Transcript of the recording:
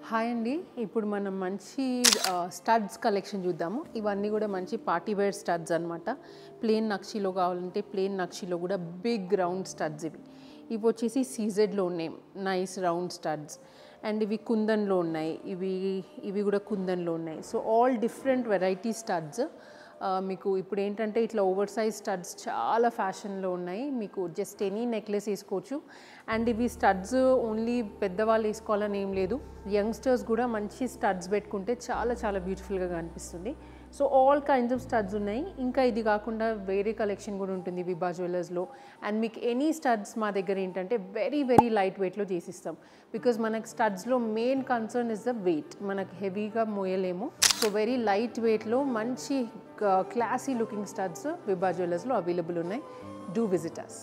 Hi అండి. ఇప్పుడు మనం మంచి స్టడ్స్ కలెక్షన్ చూద్దాము. ఇవన్నీ కూడా మంచి పార్టీ వేర్ స్టడ్స్ అనమాట. ప్లెయిన్ నక్షీలో కావాలంటే ప్లెయిన్ నక్షీలో కూడా బిగ్ రౌండ్ స్టడ్స్ ఇవి వచ్చేసి సీజెడ్లో ఉన్నాయి, నైస్ రౌండ్ స్టడ్స్. అండ్ ఇవి కుందన్లో ఉన్నాయి, ఇవి కూడా కుందన్లో ఉన్నాయి. So all different variety studs. మీకు ఇప్పుడు ఏంటంటే ఇట్లా ఓవర్ సైజ్ స్టడ్స్ చాలా ఫ్యాషన్లో ఉన్నాయి. మీకు జస్ట్ ఎనీ నెక్లెస్ వేసుకోవచ్చు. అండ్ ఇవి స్టడ్స్ ఓన్లీ పెద్దవాళ్ళు వేసుకోవాలని ఏం లేదు, యంగ్స్టర్స్ కూడా మంచి స్టడ్స్ పెట్టుకుంటే చాలా చాలా బ్యూటిఫుల్గా కనిపిస్తుంది. So all kinds of studs ఉన్నాయి. ఇంకా ఇది కాకుండా వేరే కలెక్షన్ కూడా ఉంటుంది విభా జ్యువెలర్స్లో. అండ్ మీకు ఎనీ స్టడ్స్ మా దగ్గర ఏంటంటే వెరీ వెరీ లైట్ వెయిట్లో చేసిస్తాం. బికాజ్ మనకి స్టడ్స్లో main concern is the weight. మనకి హెవీగా మోయలేము. సో వెరీ లైట్ వెయిట్లో మంచి క్లాసీ లుకింగ్ స్టడ్స్ విభా జ్యువెలర్స్లో అవైలబుల్ ఉన్నాయి. Do visit us.